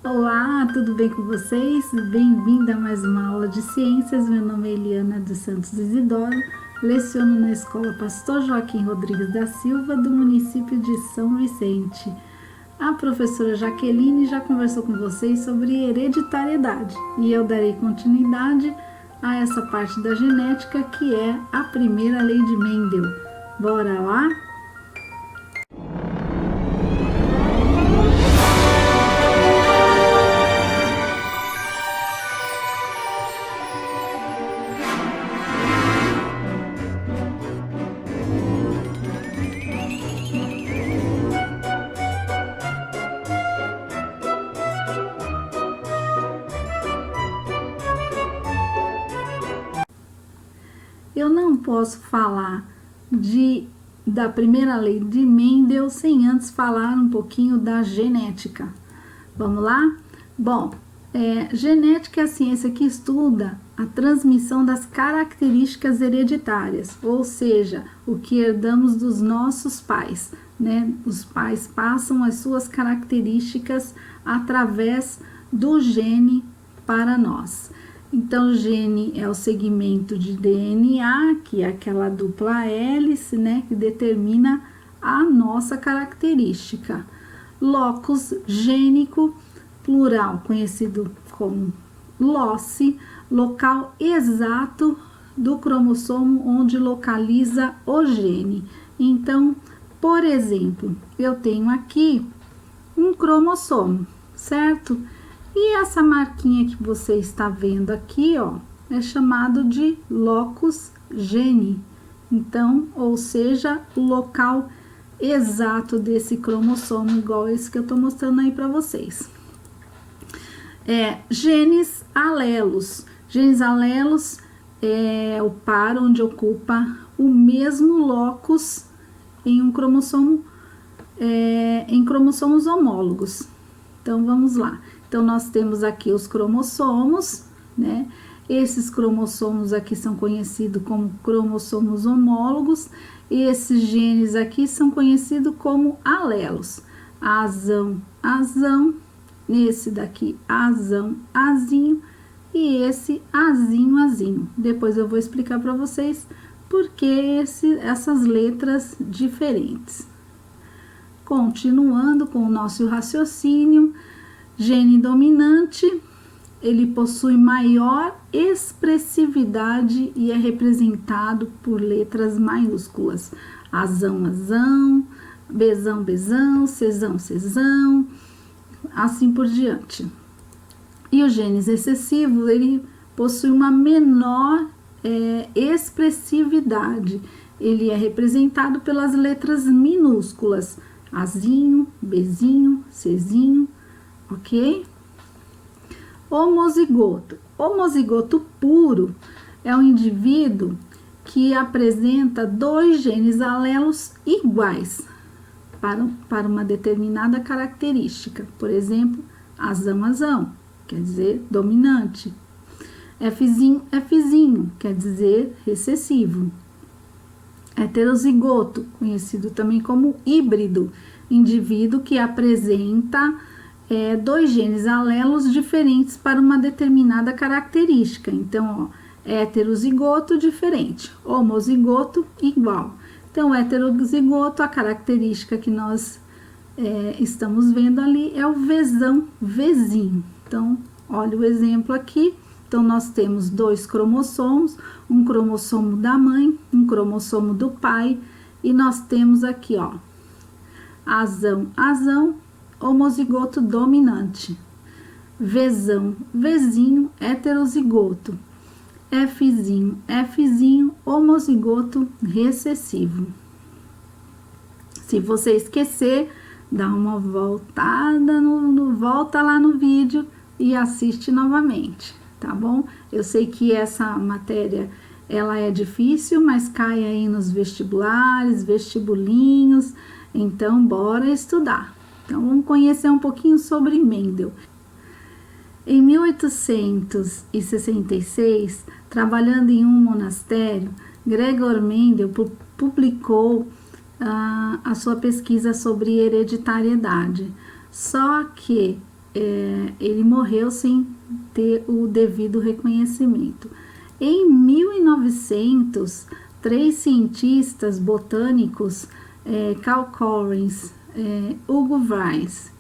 Olá, tudo bem com vocês? Bem-vinda a mais uma aula de ciências. Meu nome é Eliana dos Santos Isidoro, leciono na Escola Pastor Joaquim Rodrigues da Silva, do município de São Vicente. A professora Jaqueline já conversou com vocês sobre hereditariedade e eu darei continuidade a essa parte da genética que é a primeira lei de Mendel. Bora lá? Eu não posso falar da primeira lei de Mendel sem antes falar um pouquinho da genética. Vamos lá? Bom, genética é a ciência que estuda a transmissão das características hereditárias, ou seja, o que herdamos dos nossos pais, né? Os pais passam as suas características através do gene para nós. Então, o gene é o segmento de DNA, que é aquela dupla hélice, né, que determina a nossa característica. Locus gênico, plural, conhecido como loci, local exato do cromossomo onde localiza o gene. Então, por exemplo, eu tenho aqui um cromossomo, certo? E essa marquinha que você está vendo aqui, ó, é chamado de locus gene. Então, ou seja, o local exato desse cromossomo, igual esse que eu tô mostrando aí para vocês. Genes alelos. Genes alelos é o par onde ocupa o mesmo locus em um cromossomo, em cromossomos homólogos. Então, vamos lá. Então, nós temos aqui os cromossomos, né? Esses cromossomos aqui são conhecidos como cromossomos homólogos, e esses genes aqui são conhecidos como alelos. Azão, azão, esse daqui, azão, azinho, e esse azinho, azinho. Depois eu vou explicar para vocês por que essas letras diferentes. Continuando com o nosso raciocínio, gene dominante, ele possui maior expressividade e é representado por letras maiúsculas. Azão, azão, bezão, bezão, cezão, cezão, assim por diante. E o genes excessivo, ele possui uma menor expressividade. Ele é representado pelas letras minúsculas. Azinho, bezinho, cezinho, ok? Homozigoto. Homozigoto puro é um indivíduo que apresenta dois genes alelos iguais para uma determinada característica. Por exemplo, azão, azão, quer dizer dominante. Fzinho, Fzinho, quer dizer recessivo. Heterozigoto, conhecido também como híbrido, indivíduo que apresenta dois genes alelos diferentes para uma determinada característica. Então, ó, heterozigoto diferente, homozigoto igual. Então, heterozigoto, a característica que nós estamos vendo ali é o Vzão, Vzinho. Então, olha o exemplo aqui. Então, nós temos dois cromossomos, um cromossomo da mãe, um cromossomo do pai, e nós temos aqui, ó, azão, azão, homozigoto dominante, Vzão, Vzinho, heterozigoto, Fzinho, Fzinho, homozigoto recessivo. Se você esquecer, dá uma voltada, volta lá no vídeo e assiste novamente. Tá bom? Eu sei que essa matéria, ela é difícil, mas cai aí nos vestibulares, vestibulinhos, então bora estudar. Então, vamos conhecer um pouquinho sobre Mendel. Em 1866, trabalhando em um monastério, Gregor Mendel publicou a sua pesquisa sobre hereditariedade. Só que ele morreu sem ter o devido reconhecimento. Em 1900, 3 cientistas botânicos, Carl Correns, Hugo Weiss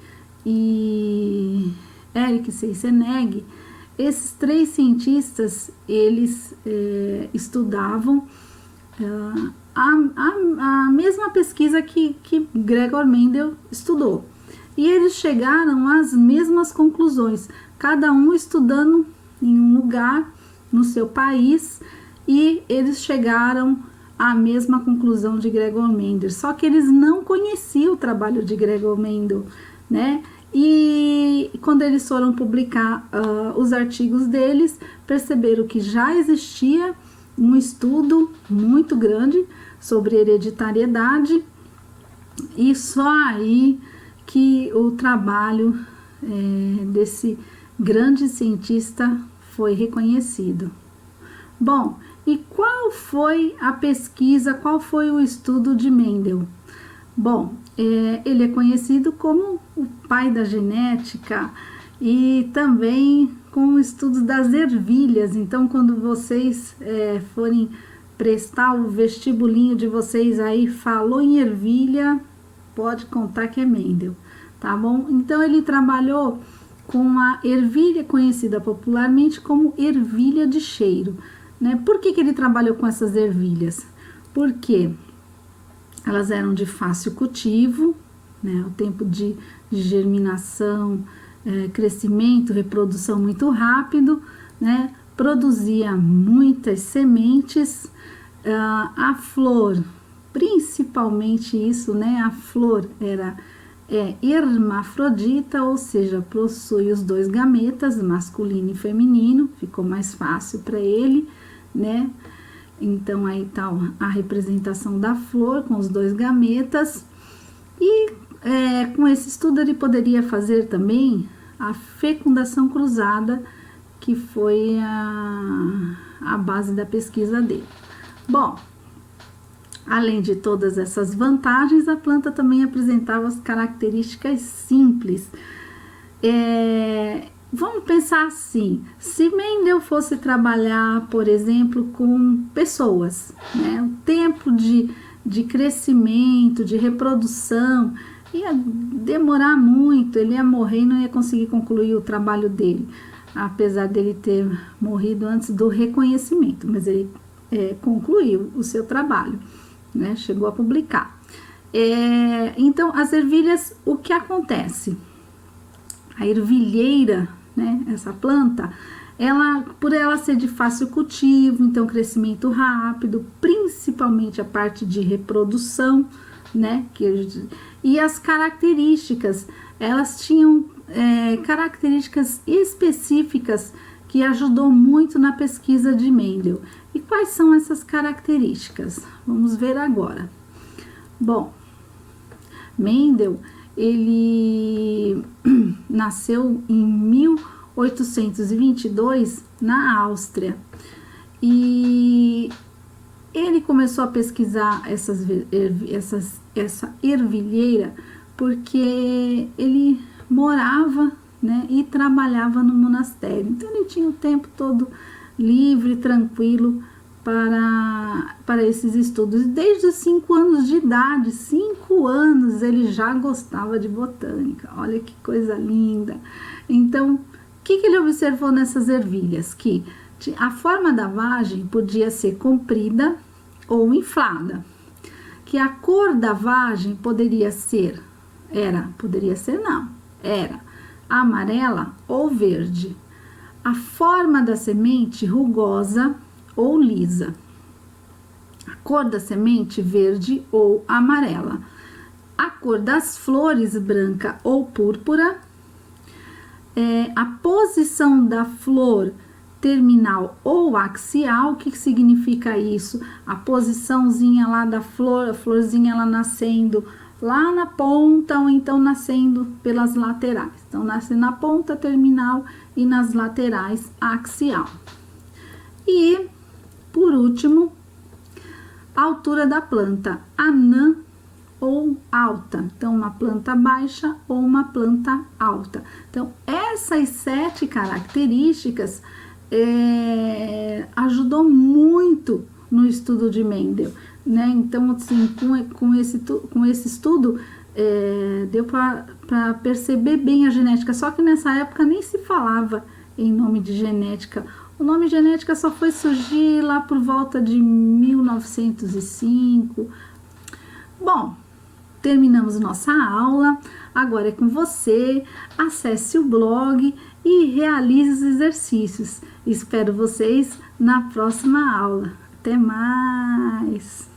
e Eric Seisenegg, esses 3 cientistas, eles estudavam a mesma pesquisa que Gregor Mendel estudou. E eles chegaram às mesmas conclusões, cada um estudando em um lugar no seu país, e eles chegaram à mesma conclusão de Gregor Mendel, só que eles não conheciam o trabalho de Gregor Mendel, né? E quando eles foram publicar os artigos deles, perceberam que já existia um estudo muito grande sobre hereditariedade, e só aí que o trabalho desse grande cientista foi reconhecido. Bom, e qual foi a pesquisa, qual foi o estudo de Mendel? Bom, ele é conhecido como o pai da genética e também com o estudo das ervilhas. Então, quando vocês forem prestar o vestibulinho de vocês aí, falou em ervilha, pode contar que é Mendel, tá bom? Então, ele trabalhou com a ervilha conhecida popularmente como ervilha de cheiro, né? Por que ele trabalhou com essas ervilhas? Porque elas eram de fácil cultivo, né? O tempo de germinação, crescimento, reprodução muito rápido, né? Produzia muitas sementes, a flor, principalmente isso, né? A flor era hermafrodita, ou seja, possui os 2 gametas, masculino e feminino, ficou mais fácil para ele, né? Então aí tá a representação da flor com os 2 gametas, e com esse estudo ele poderia fazer também a fecundação cruzada, que foi a base da pesquisa dele. Bom, além de todas essas vantagens, a planta também apresentava as características simples. Vamos pensar assim, se Mendel fosse trabalhar, por exemplo, com pessoas, né? O tempo de crescimento, de reprodução, ia demorar muito, ele ia morrer e não ia conseguir concluir o trabalho dele, apesar dele ter morrido antes do reconhecimento, mas ele concluiu o seu trabalho, né? Chegou a publicar. Então, as ervilhas, o que acontece? A ervilheira, né, essa planta, por ela ser de fácil cultivo, então crescimento rápido, principalmente a parte de reprodução, né, e as características, elas tinham características específicas que ajudou muito na pesquisa de Mendel. E quais são essas características? Vamos ver agora. Bom, Mendel, ele nasceu em 1822 na Áustria, e ele começou a pesquisar essa ervilheira porque ele morava, né, e trabalhava no monastério, então ele tinha o tempo todo livre, tranquilo para esses estudos. Desde os 5 anos de idade, 5 anos, ele já gostava de botânica. Olha que coisa linda. Então, o que ele observou nessas ervilhas? Que a forma da vagem podia ser comprida ou inflada. Que a cor da vagem era amarela ou verde. A forma da semente rugosa ou lisa. A cor da semente verde ou amarela. A cor das flores branca ou púrpura. A posição da flor terminal ou axial. O que significa isso? A posiçãozinha lá da flor, a florzinha ela nascendo lá na ponta ou então nascendo pelas laterais. Então, nasce na ponta terminal e nas laterais axial. E, por último, a altura da planta, anã ou alta. Então, uma planta baixa ou uma planta alta. Então, essas 7 características ajudou muito no estudo de Mendel, né? Então, assim, com esse estudo, deu para perceber bem a genética. Só que nessa época nem se falava em nome de genética. O nome genética só foi surgir lá por volta de 1905. Bom, terminamos nossa aula. Agora é com você. Acesse o blog e realize os exercícios. Espero vocês na próxima aula. Até mais!